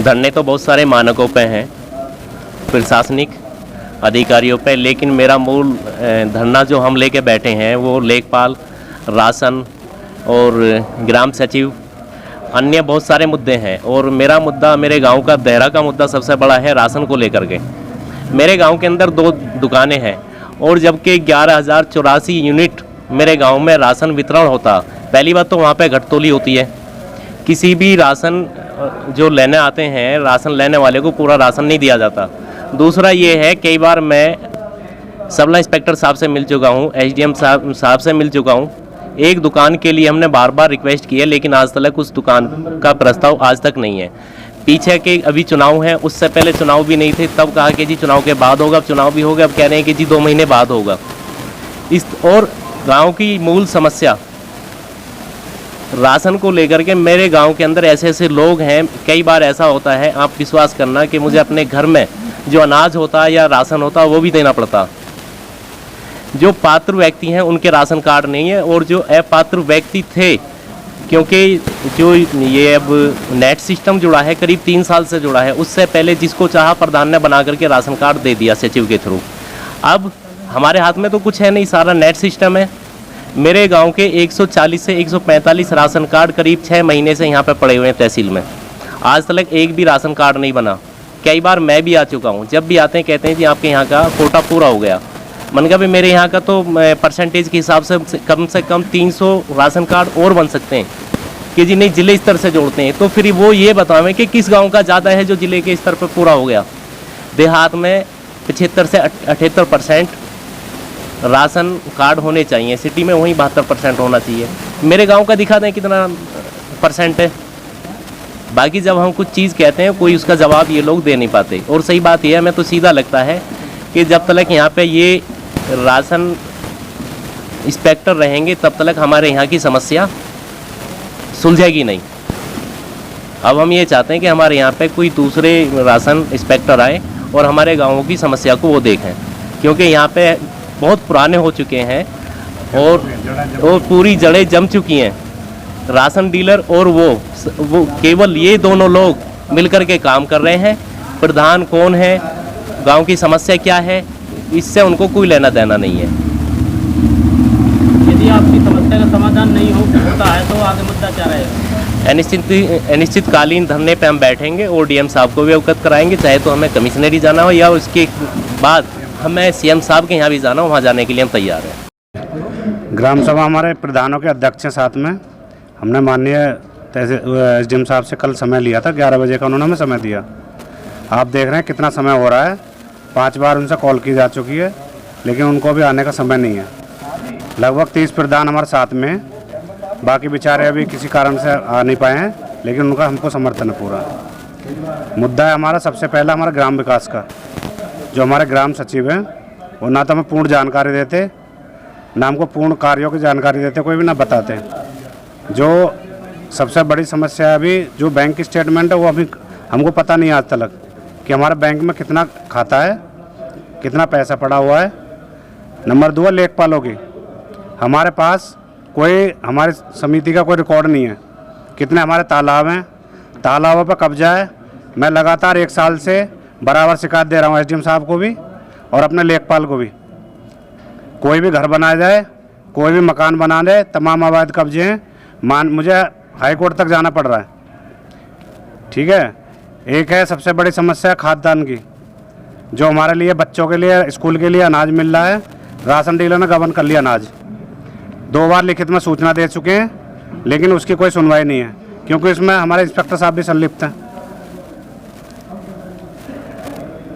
धरने तो बहुत सारे मानकों पे हैं, प्रशासनिक अधिकारियों पे, लेकिन मेरा मूल धरना जो हम लेके बैठे हैं वो लेखपाल, राशन और ग्राम सचिव, अन्य बहुत सारे मुद्दे हैं। और मेरा मुद्दा, मेरे गांव का देहरा का मुद्दा सबसे बड़ा है राशन को लेकर के। मेरे गांव के अंदर 2 दुकानें हैं और जबकि 11,084 यूनिट मेरे गांव में राशन वितरण होता। पहली बात तो वहाँ पे घटतोली होती है, किसी भी राशन जो लेने आते हैं, राशन लेने वाले को पूरा राशन नहीं दिया जाता। दूसरा ये है, कई बार मैं सबला इंस्पेक्टर साहब से मिल चुका हूँ, एसडीएम साहब से मिल चुका हूँ। एक दुकान के लिए हमने बार बार रिक्वेस्ट की है, लेकिन आज तक उस दुकान का प्रस्ताव आज तक नहीं है। पीछे के अभी चुनाव हैं, उससे पहले चुनाव भी नहीं थे, तब कहा कि जी चुनाव के बाद होगा। अब चुनाव भी हो गया, अब कह रहे हैं कि जी 2 महीने बाद होगा। और गांव की मूल समस्या राशन को लेकर के, मेरे गांव के अंदर ऐसे ऐसे लोग हैं, कई बार ऐसा होता है, आप विश्वास करना, कि मुझे अपने घर में जो अनाज होता है या राशन होता है वो भी देना पड़ता। जो पात्र व्यक्ति हैं उनके राशन कार्ड नहीं है, और जो अपात्र व्यक्ति थे, क्योंकि जो ये अब नेट सिस्टम जुड़ा है, करीब 3 साल से जुड़ा है, उससे पहले जिसको चाहा प्रधान ने बना करके राशन कार्ड दे दिया सचिव के थ्रू। अब हमारे हाथ में तो कुछ है नहीं, सारा नेट सिस्टम है। मेरे गांव के 140 से 145 राशन कार्ड करीब 6 महीने से यहाँ पे पड़े हुए हैं तहसील में, आज तक एक भी राशन कार्ड नहीं बना। कई बार मैं भी आ चुका हूँ, जब भी आते हैं कहते हैं जी आपके यहाँ का कोटा पूरा हो गया। मन का भी मेरे यहाँ का तो परसेंटेज के हिसाब से कम 300 राशन कार्ड और बन सकते हैं, कि जी नहीं जिले स्तर से जोड़ते हैं। तो फिर वो ये बतावें कि किस गांव का ज़्यादा है जो जिले के स्तर पर पूरा हो गया। देहात में 75 से 78% राशन कार्ड होने चाहिए, सिटी में वहीं 72% होना चाहिए। मेरे गांव का दिखा दें कितना % है। बाकी जब हम कुछ चीज़ कहते हैं, कोई उसका जवाब ये लोग दे नहीं पाते। और सही बात यह है, हमें तो सीधा लगता है कि जब तक यहाँ पे ये राशन इंस्पेक्टर रहेंगे तब तक हमारे यहाँ की समस्या सुलझेगी नहीं। अब हम ये चाहते हैं कि हमारे यहाँ पे कोई दूसरे राशन इंस्पेक्टर आए और हमारे गाँवों की समस्या को वो देखें, क्योंकि यहाँ पे बहुत पुराने हो चुके हैं और पूरी जड़ें जम चुकी हैं। राशन डीलर और वो केवल ये दोनों लोग मिलकर के काम कर रहे हैं। प्रधान कौन है, गांव की समस्या क्या है, इससे उनको कोई लेना देना नहीं है। यदि आपकी समस्या का समाधान नहीं होता है तो आगे मुद्दा क्या रहेगा? अनिश्चितकालीन धरने पे हम बैठेंगे और डीएम साहब को भी अवगत कराएंगे, चाहे तो हमें कमिश्नरी जाना हो या उसके बाद हमें सीएम साहब के यहाँ भी जाना हो, वहाँ जाने के लिए हम तैयार हैं। ग्राम सभा हमारे प्रधानों के अध्यक्ष हैं, साथ में हमने माननीय एसडीएम साहब से कल समय लिया था, 11 बजे का उन्होंने हमें समय दिया। आप देख रहे हैं कितना समय हो रहा है, 5 बार उनसे कॉल की जा चुकी है, लेकिन उनको भी आने का समय नहीं है। लगभग 30 प्रधान हमारे साथ में, बाकी बेचारे अभी किसी कारण से आ नहीं पाए हैं, लेकिन उनका हमको समर्थन है पूरा। मुद्दा है हमारा सबसे पहला हमारा ग्राम विकास का। जो हमारे ग्राम सचिव हैं वो ना तो हमें पूर्ण जानकारी देते, ना हमको पूर्ण कार्यों की जानकारी देते, कोई भी ना बताते। जो सबसे बड़ी समस्या है अभी, जो बैंक स्टेटमेंट है वो अभी हमको पता नहीं आज तक कि हमारे बैंक में कितना खाता है, कितना पैसा पड़ा हुआ है। नंबर 2 है लेखपालों की। हमारे पास कोई, हमारी समिति का कोई रिकॉर्ड नहीं है, कितने हमारे तालाब हैं, तालाबों पर कब्जा है। मैं लगातार 1 साल से बराबर शिकायत दे रहा हूँ एसडीएम साहब को भी और अपने लेखपाल को भी। कोई भी घर बनाया जाए, कोई भी मकान बना दे, तमाम अवैध कब्जे हैं। मुझे हाई कोर्ट तक जाना पड़ रहा है। ठीक है। एक है सबसे बड़ी समस्या खाद्यान्न की, जो हमारे लिए बच्चों के लिए स्कूल के लिए अनाज मिल रहा है, राशन डीलर ने गबन कर लिया अनाज। 2 बार लिखित में सूचना दे चुके हैं, लेकिन उसकी कोई सुनवाई नहीं है, क्योंकि इसमें हमारे इंस्पेक्टर साहब भी संलिप्त हैं।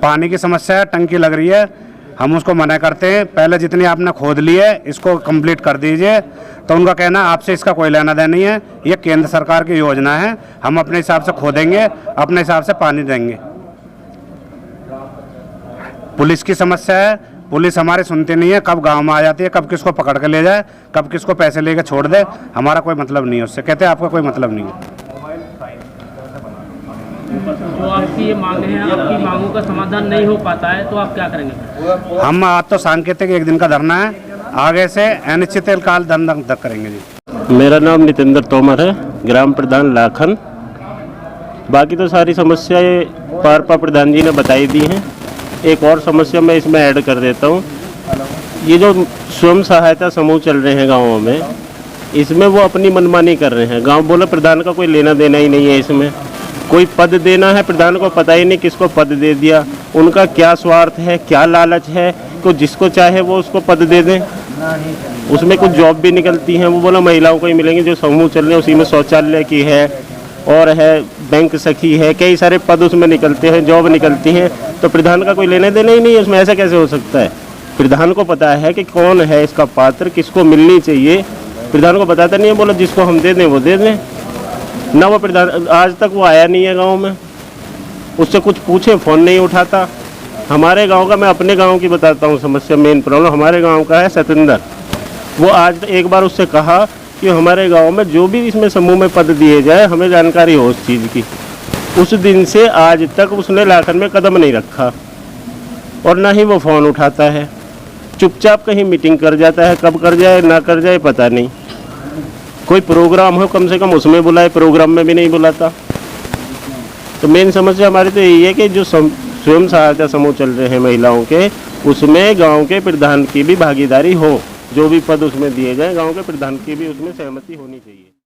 पानी की समस्या है, टंकी लग रही है, हम उसको मना करते हैं, पहले जितनी आपने खोद ली है इसको कंप्लीट कर दीजिए। तो उनका कहना आपसे इसका कोई लेना देना नहीं है, ये केंद्र सरकार की योजना है, हम अपने हिसाब से खोदेंगे, अपने हिसाब से पानी देंगे। पुलिस की समस्या है, पुलिस हमारी सुनती नहीं है, कब गांव में आ जाती है, कब किसको पकड़ के ले जाए, कब किसको पैसे लेके छोड़ दे, हमारा कोई मतलब नहीं है उससे। कहते हैं आपका कोई मतलब नहीं है। जो आपकी ये मांग है, आपकी मांगों का समाधान नहीं हो पाता है तो आप क्या करेंगे? हम आज तो सांकेतिक 1 दिन का धरना है, आगे से अनिश्चितकाल धरना तक करेंगे जी। मेरा नाम नितेंद्र तोमर है, ग्राम प्रधान लाखन। बाकी तो सारी समस्याएं पारपा प्रधान जी ने बताई दी हैं। एक और समस्या मैं इसमें ऐड कर देता हूँ। ये जो स्वयं सहायता समूह चल रहे हैं गाँवों में, इसमें वो अपनी मनमानी कर रहे हैं। गांव बोले प्रधान का कोई लेना देना ही नहीं है, इसमें कोई पद देना है प्रधान को पता ही नहीं किसको पद दे दिया। उनका क्या स्वार्थ है, क्या लालच है कि जिसको चाहे वो उसको पद दे दें। उसमें कुछ जॉब भी निकलती हैं, वो बोला महिलाओं को ही मिलेंगे। जो समूह चल रहे हैं उसी में शौचालय की है और है बैंक सखी है, कई सारे पद उसमें निकलते हैं, जॉब निकलती हैं। तो प्रधान का कोई लेने देना ही नहीं है उसमें, ऐसा कैसे हो सकता है? प्रधान को पता है कि कौन है इसका पात्र, किसको मिलनी चाहिए। प्रधान को बताता नहीं है, बोला जिसको हम दे दें वो दे दें ना। वो प्रधान आज तक वो आया नहीं है गांव में, उससे कुछ पूछे फ़ोन नहीं उठाता। हमारे गांव का, मैं अपने गांव की बताता हूँ समस्या, मेन प्रॉब्लम हमारे गांव का है सतेंद्र। वो आज एक बार उससे कहा कि हमारे गांव में जो भी इसमें समूह में पद दिए जाए हमें जानकारी हो उस चीज़ की। उस दिन से आज तक उसने लाखन में कदम नहीं रखा और ना ही वो फ़ोन उठाता है। चुपचाप कहीं मीटिंग कर जाता है, कब कर जाए ना कर जाए पता नहीं। कोई प्रोग्राम हो कम से कम उसमें बुलाए, प्रोग्राम में भी नहीं बुलाता। तो मेन समस्या हमारी तो यही है कि जो स्वयं सहायता समूह चल रहे हैं महिलाओं के, उसमें गांव के प्रधान की भी भागीदारी हो। जो भी पद उसमें दिए जाए गांव के प्रधान की भी उसमें सहमति होनी चाहिए।